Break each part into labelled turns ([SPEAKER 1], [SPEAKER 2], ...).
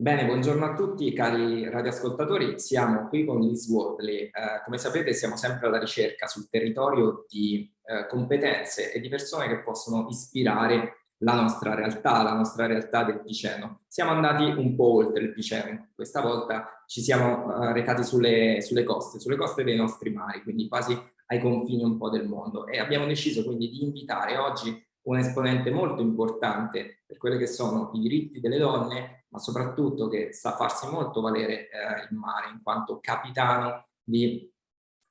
[SPEAKER 1] Bene, buongiorno a tutti cari radioascoltatori, siamo qui con Liz Wardley. Come sapete siamo sempre alla ricerca sul territorio di competenze e di persone che possono ispirare la nostra realtà del Piceno. Siamo andati un po' oltre il Piceno, questa volta ci siamo recati sulle coste dei nostri mari, quindi quasi ai confini un po' del mondo, e abbiamo deciso quindi di invitare oggi un esponente molto importante per quelli che sono i diritti delle donne, ma soprattutto che sa farsi molto valere in mare in quanto capitano di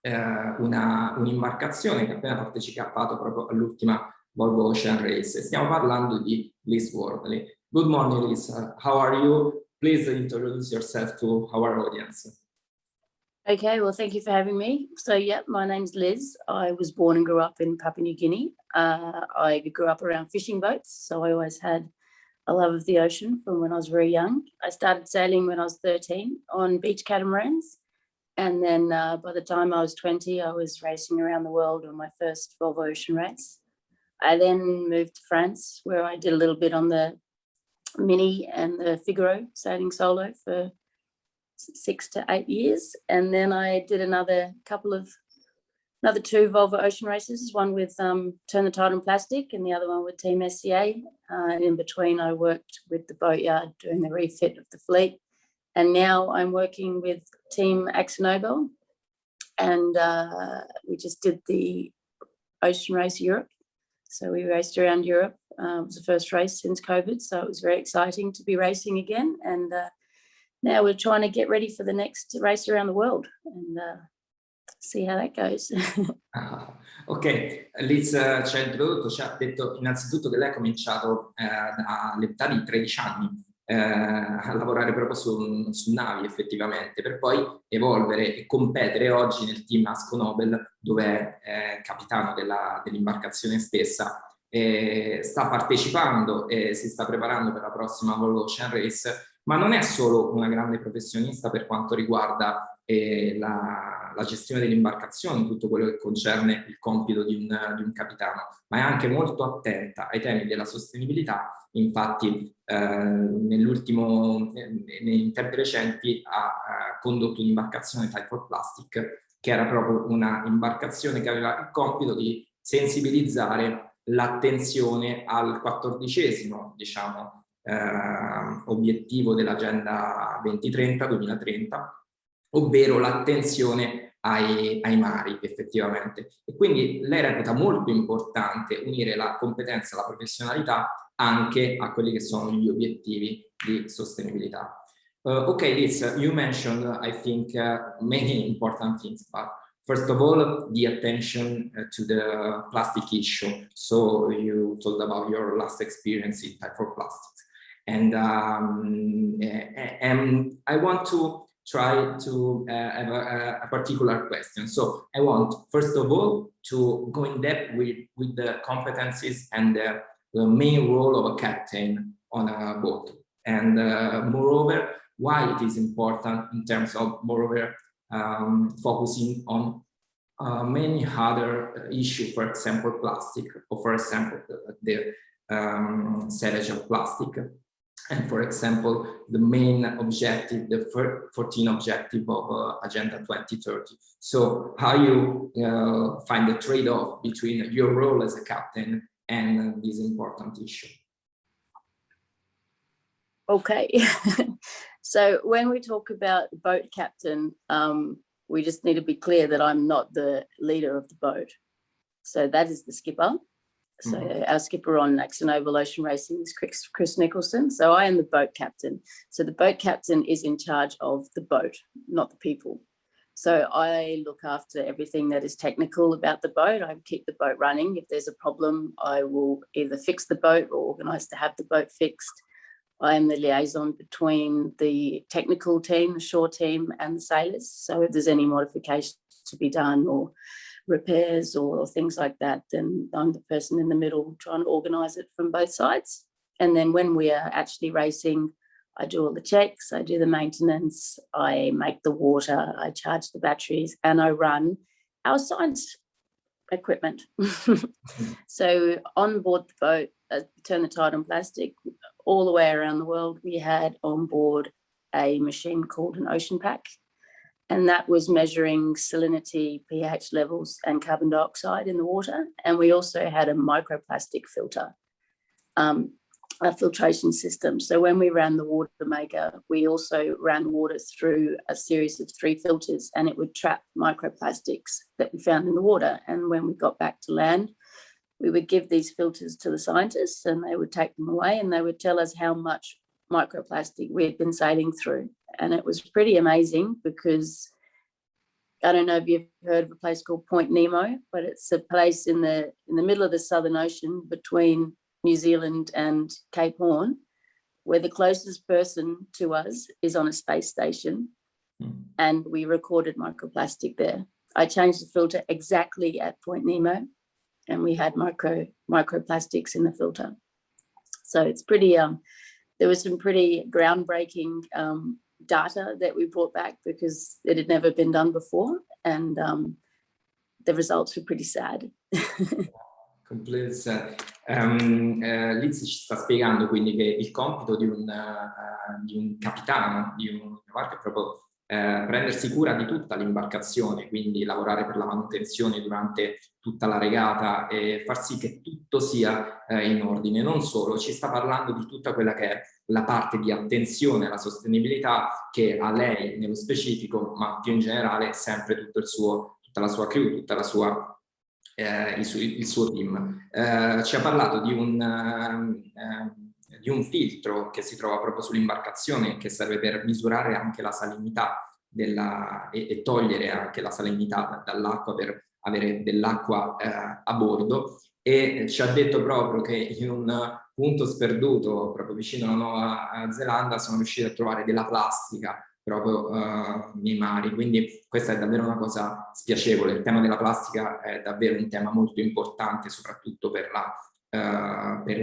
[SPEAKER 1] un'imbarcazione che ha appena partecipato proprio all'ultima Volvo Ocean Race. Stiamo parlando di Liz Wardley. Good morning, Liz. How are you? Please introduce yourself to our audience.
[SPEAKER 2] Okay, well, thank you for having me. So, yeah, my name's Liz. I was born and grew up in Papua New Guinea. I grew up around fishing boats, so I always had a love of the ocean from when I was very young. I started sailing when I was 13 on beach catamarans. And then by the time I was 20, I was racing around the world on my first Volvo Ocean Race. I then moved to France, where I did a little bit on the Mini and the Figaro, sailing solo for 6 to 8 years, and then I did another two Volvo Ocean races, one with Turn the Tide on Plastic and the other one with Team SCA. And in between I worked with the boatyard doing the refit of the fleet, and now I'm working with Team AkzoNobel, and we just did the Ocean Race Europe, so we raced around Europe. It was the first race since COVID, so it was very exciting to be racing again, and now we're trying to get ready for the next race around the world and see how that goes.
[SPEAKER 1] Ok, Liz ci ha introdotto, ci ha detto innanzitutto che lei ha cominciato all'età di 13 anni a lavorare proprio su navi effettivamente, per poi evolvere e competere oggi nel team AkzoNobel, dove è capitano dell'imbarcazione stessa. Sta partecipando e si sta preparando per la prossima Volvo Ocean Race, ma non è solo una grande professionista per quanto riguarda la gestione delle imbarcazioni, tutto quello che concerne il compito di un capitano, ma è anche molto attenta ai temi della sostenibilità. Infatti nei tempi recenti ha condotto un'imbarcazione Type for Plastic, che era proprio una imbarcazione che aveva il compito di sensibilizzare l'attenzione al 14° obiettivo dell'Agenda 2030, ovvero l'attenzione ai mari effettivamente. E quindi lei reputa molto importante unire la competenza e la professionalità anche a quelli che sono gli obiettivi di sostenibilità. Okay, Liz, you mentioned, I think, many important things, but first of all, the attention to the plastic issue. So you told about your last experience in Type for Plastic. And I want to try to have a particular question. So I want, first of all, to go in depth with the competencies and the main role of a captain on a boat. And moreover, why it is important in terms of, moreover, focusing on many other issues, for example, plastic, or for example, the sellage of plastic. And for example, the main objective, the 14 objective of Agenda 2030. So how you find the trade-off between your role as a captain and this important issue?
[SPEAKER 2] Okay, so when we talk about boat captain, we just need to be clear that I'm not the leader of the boat. So that is the skipper. So our skipper on AkzoNobel Ocean Racing is Chris Nicholson. So I am the boat captain. So the boat captain is in charge of the boat, not the people. So I look after everything that is technical about the boat. I keep the boat running. If there's a problem, I will either fix the boat or organise to have the boat fixed. I am the liaison between the technical team, the shore team, and the sailors. So if there's any modifications to be done or repairs or things like that, then I'm the person in the middle trying to organise it from both sides. And then when we are actually racing, I do all the checks, I do the maintenance, I make the water, I charge the batteries, and I run our science equipment. So on board the boat, Turn the Tide on Plastic, all the way around the world, we had on board a machine called an ocean pack, and that was measuring salinity, pH levels, and carbon dioxide in the water. And we also had a microplastic filter, a filtration system. So when we ran the water maker, we also ran water through a series of 3 filters, and it would trap microplastics that we found in the water. And when we got back to land, we would give these filters to the scientists, and they would take them away, and they would tell us how much microplastic we had been sailing through. And it was pretty amazing, because I don't know if you've heard of a place called Point Nemo, but it's a place in the middle of the Southern Ocean between New Zealand and Cape Horn, where the closest person to us is on a space station, and we recorded microplastic there. I changed the filter exactly at Point Nemo, and we had microplastics in the filter. So it's pretty, there was some pretty groundbreaking data that we brought back, because it had never been done before, and the results were pretty sad.
[SPEAKER 1] Liz ci sta spiegando quindi che il compito di un capitano, di un barco, è proprio prendersi cura di tutta l'imbarcazione, quindi lavorare per la manutenzione durante tutta la regata e far sì che tutto sia in ordine. Non solo, ci sta parlando di tutta quella che è la parte di attenzione alla sostenibilità che a lei nello specifico, ma più in generale sempre tutta la sua crew, tutta la sua il suo team. Ci ha parlato di un filtro che si trova proprio sull'imbarcazione, che serve per misurare anche la salinità e togliere anche la salinità dall'acqua per avere dell'acqua a bordo, e ci ha detto proprio che in un punto sperduto proprio vicino alla Nuova Zelanda sono riusciti a trovare della plastica proprio nei mari, quindi questa è davvero una cosa spiacevole. Il tema della plastica è davvero un tema molto importante, soprattutto per la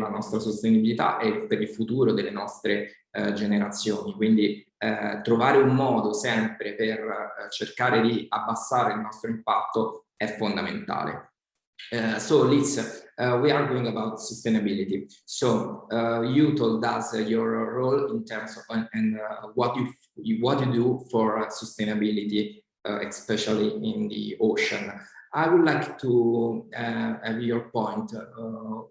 [SPEAKER 1] nostra sostenibilità e per il futuro delle nostre generazioni, quindi trovare un modo sempre per cercare di abbassare il nostro impatto è fondamentale. So Liz, we are going about sustainability. So you told us your role in terms of and what you do for sustainability, especially in the ocean. I would like to have your point.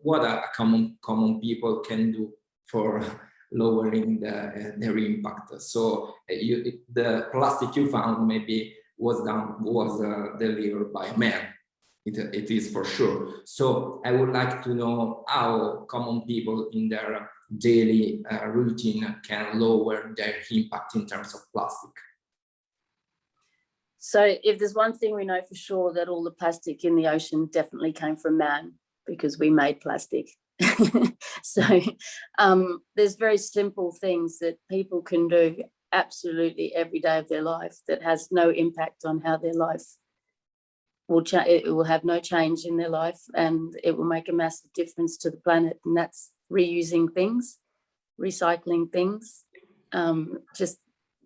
[SPEAKER 1] What a common people can do for lowering their impact. So the plastic you found maybe was delivered by a man. It is for sure. So I would like to know how common people in their daily routine can lower their impact in terms of plastic.
[SPEAKER 2] So if there's one thing we know for sure, that all the plastic in the ocean definitely came from man, because we made plastic. So there's very simple things that people can do absolutely every day of their life that has no impact on how their life it will have no change in their life, and it will make a massive difference to the planet. And that's reusing things, recycling things, just,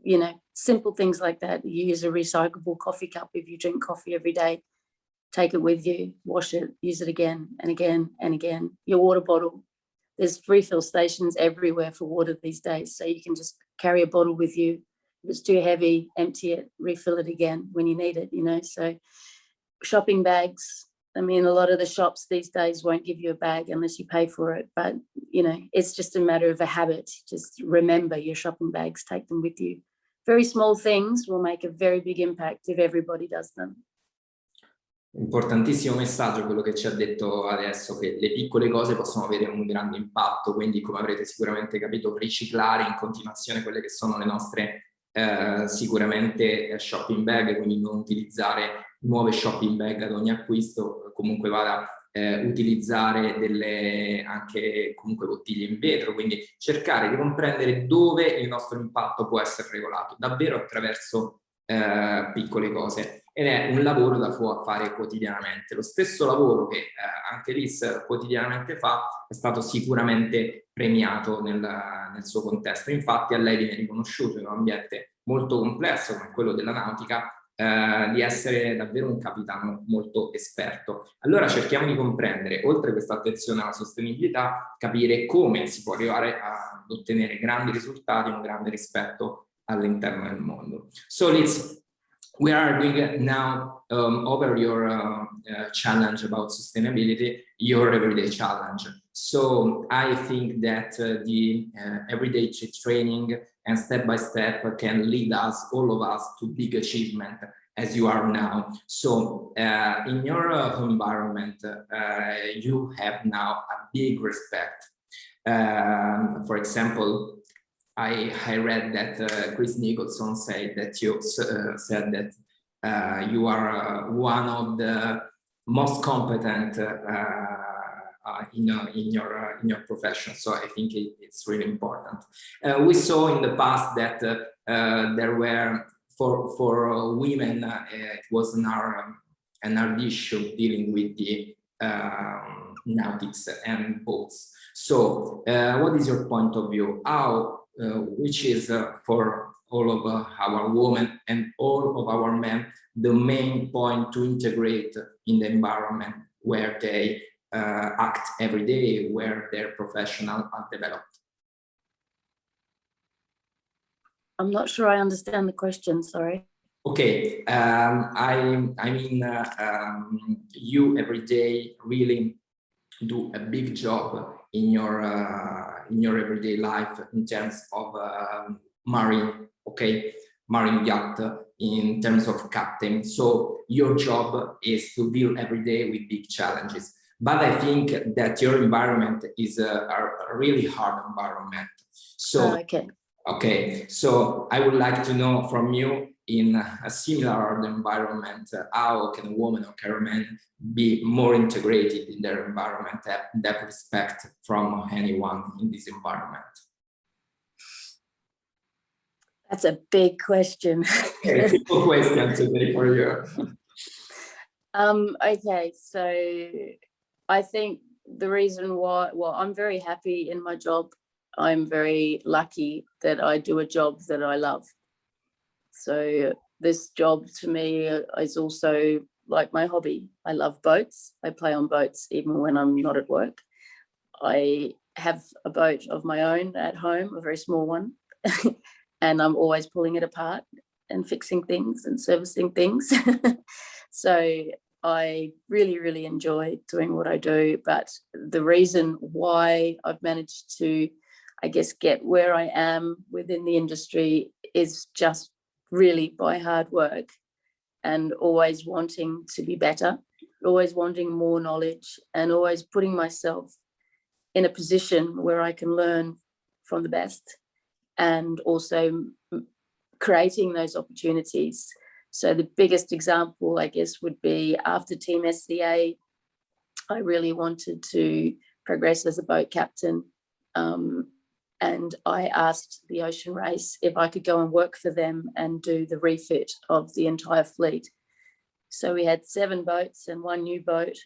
[SPEAKER 2] you know, simple things like that. You use a recyclable coffee cup if you drink coffee every day. Take it with you, wash it, use it again and again and again. Your water bottle, there's refill stations everywhere for water these days, so you can just carry a bottle with you. If it's too heavy, empty it, refill it again when you need it, you know. So shopping bags, I mean, a lot of the shops these days won't give you a bag unless you pay for it, but, you know, it's just a matter of a habit. Just remember your shopping bags, take them with you. Very small things will make a very big impact if everybody does them.
[SPEAKER 1] Importantissimo messaggio quello che ci ha detto adesso, che le piccole cose possono avere un grande impatto, quindi come avrete sicuramente capito, riciclare in continuazione quelle che sono le nostre sicuramente shopping bag, quindi non utilizzare nuove shopping bag ad ogni acquisto, comunque vada utilizzare delle anche comunque bottiglie in vetro, quindi cercare di comprendere dove il nostro impatto può essere regolato, davvero attraverso piccole cose. Ed è un lavoro da fare quotidianamente. Lo stesso lavoro che anche Liz quotidianamente fa è stato sicuramente premiato nel suo contesto. Infatti a lei viene riconosciuto in un ambiente molto complesso come quello della nautica di essere davvero un capitano molto esperto. Allora cerchiamo di comprendere, oltre questa attenzione alla sostenibilità, capire come si può arrivare ad ottenere grandi risultati, un grande rispetto all'interno del mondo. So we are doing now over your challenge about sustainability, your everyday challenge. So I think that the everyday training and step by step can lead us, all of us, to big achievement as you are now. So in your environment, you have now a big respect. For example, I read that Chris Nicholson said that you said that you are one of the most competent in your profession. So I think it's really important. We saw in the past that there were for women it was an hard issue dealing with the nautics and boats. So what is your point of view? How which is for all of our women and all of our men the main point to integrate in the environment where they act every day, where their professional are developed?
[SPEAKER 2] I'm not sure I understand the question, sorry.
[SPEAKER 1] Okay, I mean you every day really do a big job in your everyday life in terms of marine yacht, in terms of captain. So your job is to deal every day with big challenges. But I think that your environment is a really hard environment. So okay, so I would like to know from you, in a similar environment, how can a woman or can a man be more integrated in their environment, that respect from anyone in this environment?
[SPEAKER 2] That's a big question.
[SPEAKER 1] Okay, simple question today for you.
[SPEAKER 2] Okay, so I think the reason why, well, I'm very happy in my job. I'm very lucky that I do a job that I love. So this job to me is also like my hobby. I love boats. I play on boats even when I'm not at work. I have a boat of my own at home, a very small one, and I'm always pulling it apart and fixing things and servicing things. So I really, really enjoy doing what I do. But the reason why I've managed to, I guess, get where I am within the industry is just really by hard work and always wanting to be better, always wanting more knowledge, and always putting myself in a position where I can learn from the best, and also creating those opportunities. So the biggest example, I guess, would be after Team SCA, I really wanted to progress as a boat captain. And I asked the Ocean Race if I could go and work for them and do the refit of the entire fleet. So we had 7 boats and 1 new boat,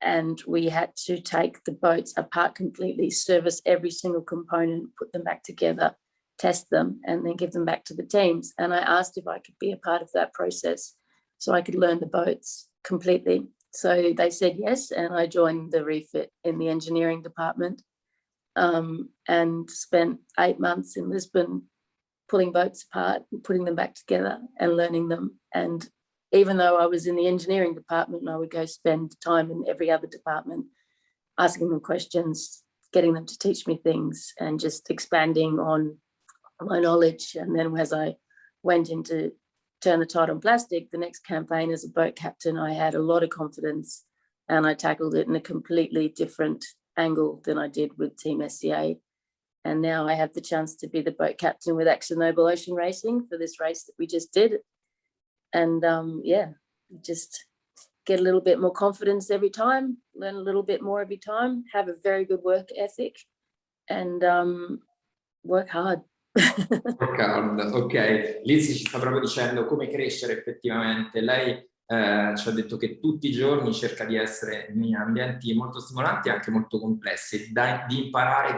[SPEAKER 2] and we had to take the boats apart completely, service every single component, put them back together, test them, and then give them back to the teams. And I asked if I could be a part of that process so I could learn the boats completely. So they said yes, and I joined the refit in the engineering department. And spent 8 months in Lisbon pulling boats apart, putting them back together and learning them. And even though I was in the engineering department, I would go spend time in every other department, asking them questions, getting them to teach me things, and just expanding on my knowledge. And then as I went into Turn the Tide on Plastic, the next campaign as a boat captain, I had a lot of confidence and I tackled it in a completely different angle than I did with Team SCA. And now I have the chance to be the boat captain with AkzoNobel Ocean Racing for this race that we just did. And yeah, just get a little bit more confidence every time, learn a little bit more every time, have a very good work ethic, and work hard.
[SPEAKER 1] Work hard, ok. Lizzie ci sta proprio dicendo come crescere effettivamente. Lei ci ha detto che tutti i giorni cerca di essere in ambienti molto stimolanti e anche molto complessi, di imparare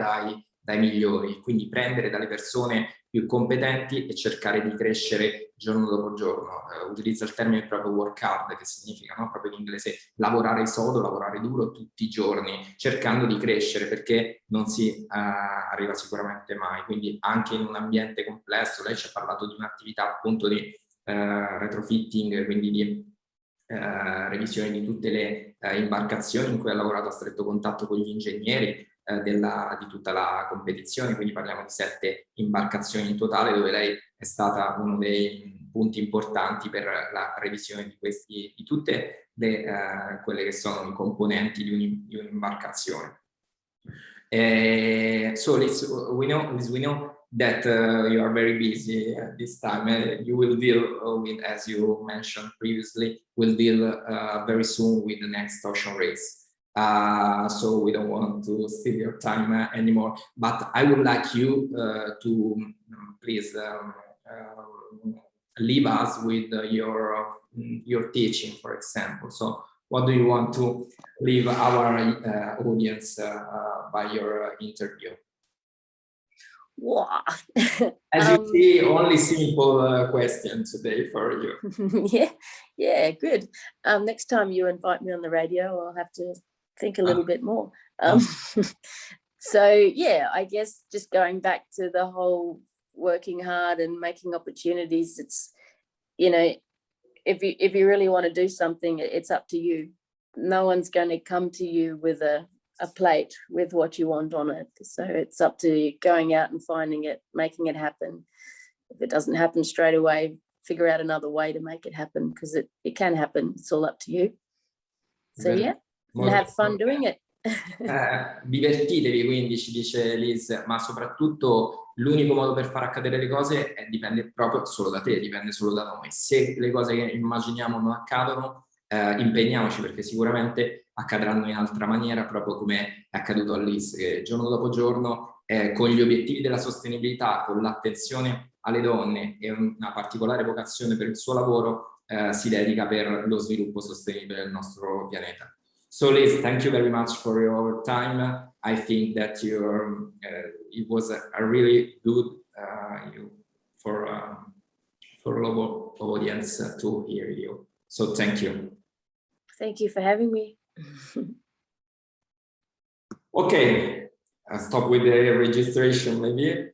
[SPEAKER 1] dai migliori, quindi prendere dalle persone più competenti e cercare di crescere giorno dopo giorno. Utilizza il termine proprio work hard, che significa, no, proprio in inglese lavorare sodo, lavorare duro tutti i giorni, cercando di crescere, perché non si arriva sicuramente mai. Quindi anche in un ambiente complesso, lei ci ha parlato di un'attività appunto di retrofitting, quindi di revisione di tutte le imbarcazioni in cui ha lavorato a stretto contatto con gli ingegneri di tutta la competizione, quindi parliamo di 7 imbarcazioni in totale, dove lei è stata uno dei punti importanti per la revisione di tutte quelle che sono i componenti di un'imbarcazione. So Liz, we know that you are very busy at this time, and you will deal with, as you mentioned previously, will deal very soon with the next ocean race. So we don't want to steal your time anymore, but I would like you to please leave us with your teaching, for example. So what do you want to leave our audience by your interview?
[SPEAKER 2] Wow.
[SPEAKER 1] As you see, only simple questions today for you.
[SPEAKER 2] Yeah, good. Next time you invite me on the radio, I'll have to think a little bit more. So yeah, I guess just going back to the whole working hard and making opportunities, it's, you know, if you really want to do something, it's up to you. No one's going to come to you with a plate with what you want on it. So it's up to you going out and finding it, making it happen. If it doesn't happen straight away, figure out another way to make it happen, because it can happen. It's all up to you. So yeah, and have fun doing it.
[SPEAKER 1] Divertitevi, quindi ci dice Liz, ma soprattutto l'unico modo per far accadere le cose dipende proprio solo da te, dipende solo da noi. Se le cose che immaginiamo non accadono, impegniamoci, perché sicuramente accadranno in altra maniera, proprio come è accaduto a Liz, che giorno dopo giorno con gli obiettivi della sostenibilità, con l'attenzione alle donne e una particolare vocazione per il suo lavoro, si dedica per lo sviluppo sostenibile del nostro pianeta. So Liz, thank you very much for your time. I think that it was a really good for global audience to hear you. So thank you.
[SPEAKER 2] Thank you for having me.
[SPEAKER 1] Okay, I'll stop with the registration maybe.